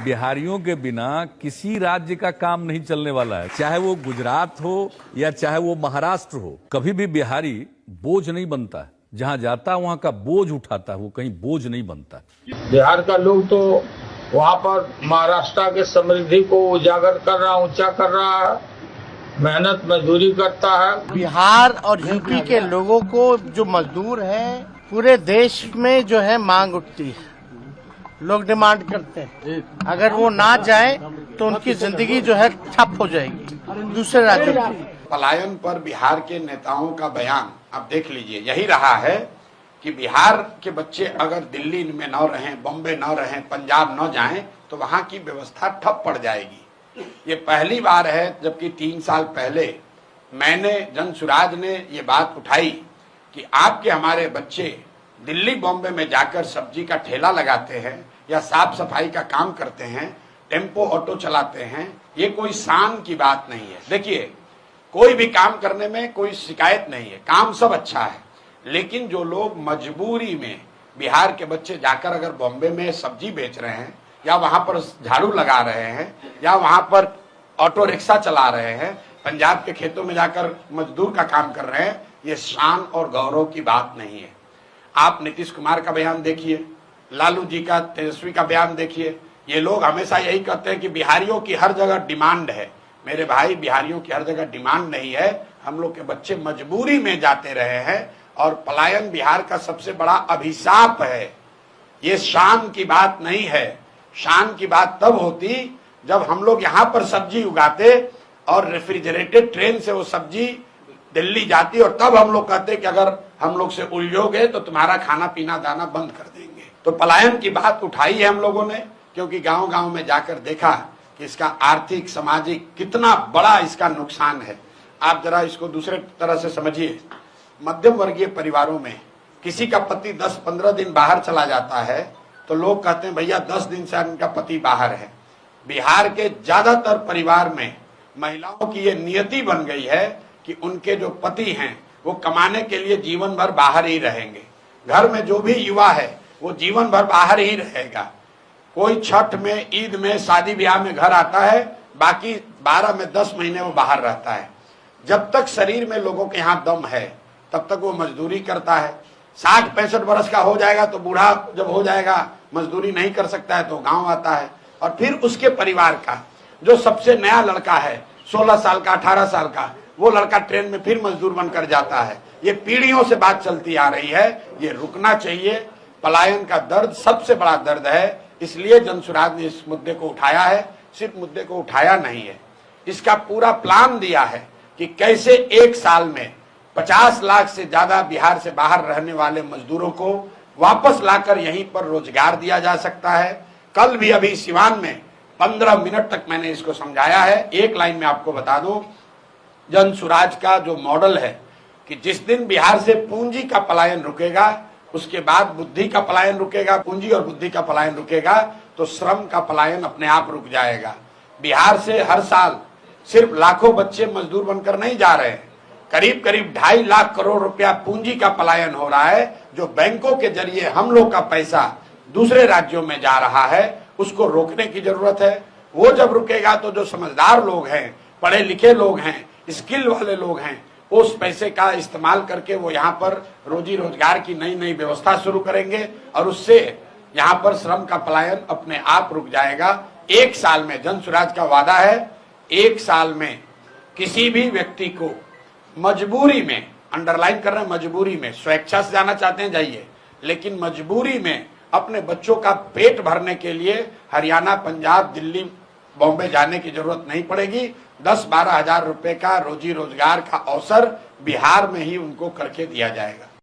बिहारियों के बिना किसी राज्य का काम नहीं चलने वाला है, चाहे वो गुजरात हो या चाहे वो महाराष्ट्र हो। कभी भी बिहारी बोझ नहीं बनता है, जहां जाता है वहां का बोझ उठाता है, वो कहीं बोझ नहीं बनता। बिहार का लोग तो वहाँ पर महाराष्ट्र के समृद्धि को उजागर कर रहा, ऊंचा कर रहा है, मेहनत मजदूरी करता है। बिहार और यूपी के लोगों को जो मजदूर है पूरे देश में जो है मांग उठती है, लोग डिमांड करते हैं। अगर वो ना जाए तो उनकी जिंदगी जो है ठप हो जाएगी दूसरे राज्यों की। पलायन पर बिहार के नेताओं का बयान आप देख लीजिए, यही रहा है कि बिहार के बच्चे अगर दिल्ली में न रहें, बॉम्बे न रहें, पंजाब न जाएं तो वहां की व्यवस्था ठप पड़ जाएगी। ये पहली बार है, जबकि 3 साल पहले मैंने जनसुराज ने ये बात उठाई कि आपके हमारे बच्चे दिल्ली बॉम्बे में जाकर सब्जी का ठेला लगाते हैं या साफ सफाई का काम करते हैं, टेम्पो ऑटो चलाते हैं। ये कोई शान की बात नहीं है। देखिए, कोई भी काम करने में कोई शिकायत नहीं है, काम सब अच्छा है, लेकिन जो लोग मजबूरी में बिहार के बच्चे जाकर अगर बॉम्बे में सब्जी बेच रहे हैं या वहां पर झाड़ू लगा रहे हैं या वहां पर ऑटो रिक्शा चला रहे हैं, पंजाब के खेतों में जाकर मजदूर का काम कर रहे हैं, ये शान और गौरव की बात नहीं है। आप नीतीश कुमार का बयान देखिए, लालू जी का, तेजस्वी का बयान देखिए। ये लोग हमेशा यही कहते हैं कि बिहारियों की हर जगह डिमांड है। मेरे भाई, बिहारियों की हर जगह डिमांड नहीं है। हम लोग के बच्चे मजबूरी में जाते रहे हैं और पलायन बिहार का सबसे बड़ा अभिशाप है। ये शान की बात नहीं है। शान की बात तब होती जब हम लोग यहाँ पर सब्जी उगाते और रेफ्रिजरेटेड ट्रेन से वो सब्जी दिल्ली जाती और तब हम लोग कहते कि अगर हम लोग से उलझोगे तो तुम्हारा खाना पीना दाना बंद कर देंगे। तो पलायन की बात उठाई है हम लोगों ने, क्योंकि गांव गांव में जाकर देखा कि इसका आर्थिक सामाजिक कितना बड़ा इसका नुकसान है। आप जरा इसको दूसरे तरह से समझिए। मध्यम वर्गीय परिवारों में किसी का पति 10-15 दिन बाहर चला जाता है तो लोग कहते हैं भैया 10 दिन से इनका पति बाहर है। बिहार के ज्यादातर परिवार में महिलाओं की ये नियति बन गई है कि उनके जो पति हैं वो कमाने के लिए जीवन भर बाहर ही रहेंगे। घर में जो भी युवा है वो जीवन भर बाहर ही रहेगा। कोई छठ में, ईद में, शादी ब्याह में घर आता है, बाकी 12 में 10 महीने वो बाहर रहता है। जब तक शरीर में लोगों के यहाँ दम है तब तक वो मजदूरी करता है। 60-65 वर्ष का हो जाएगा तो बूढ़ा जब हो जाएगा, मजदूरी नहीं कर सकता है तो गांव आता है। और फिर उसके परिवार का जो सबसे नया लड़का है, 16 साल का, 18 साल का, वो लड़का ट्रेन में फिर मजदूर बनकर जाता है। ये पीढ़ियों से बात चलती आ रही है, ये रुकना चाहिए। पलायन का दर्द सबसे बड़ा दर्द है, इसलिए जनसुराज ने इस मुद्दे को उठाया है। सिर्फ मुद्दे को उठाया नहीं है, इसका पूरा प्लान दिया है कि कैसे 1 साल में 50 लाख से ज्यादा बिहार से बाहर रहने वाले मजदूरों को वापस लाकर यहीं पर रोजगार दिया जा सकता है। कल भी अभी सिवान में 15 मिनट तक मैंने इसको समझाया है। एक लाइन में आपको बता दूं, जनसुराज का जो मॉडल है कि जिस दिन बिहार से पूंजी का पलायन रुकेगा उसके बाद बुद्धि का पलायन रुकेगा, पूंजी और बुद्धि का पलायन रुकेगा तो श्रम का पलायन अपने आप रुक जाएगा। बिहार से हर साल सिर्फ लाखों बच्चे मजदूर बनकर नहीं जा रहे हैं, करीब करीब 2.5 लाख करोड़ रुपया पूंजी का पलायन हो रहा है, जो बैंकों के जरिए हम लोग का पैसा दूसरे राज्यों में जा रहा है। उसको रोकने की जरूरत है। वो जब रुकेगा तो जो समझदार लोग हैं, पढ़े लिखे लोग हैं, स्किल वाले लोग हैं, उस पैसे का इस्तेमाल करके वो यहाँ पर रोजी रोजगार की नई नई व्यवस्था शुरू करेंगे और उससे यहाँ पर श्रम का पलायन अपने आप रुक जाएगा। 1 साल में, जनसुराज का वादा है, 1 साल में किसी भी व्यक्ति को मजबूरी में, अंडरलाइन कर रहे हैं, मजबूरी में, स्वेच्छा से जाना चाहते हैं जाइए, लेकिन मजबूरी में अपने बच्चों का पेट भरने के लिए हरियाणा, पंजाब, दिल्ली, बॉम्बे जाने की जरूरत नहीं पड़ेगी। 10-12 हजार रुपए का रोजी रोजगार का अवसर बिहार में ही उनको करके दिया जाएगा।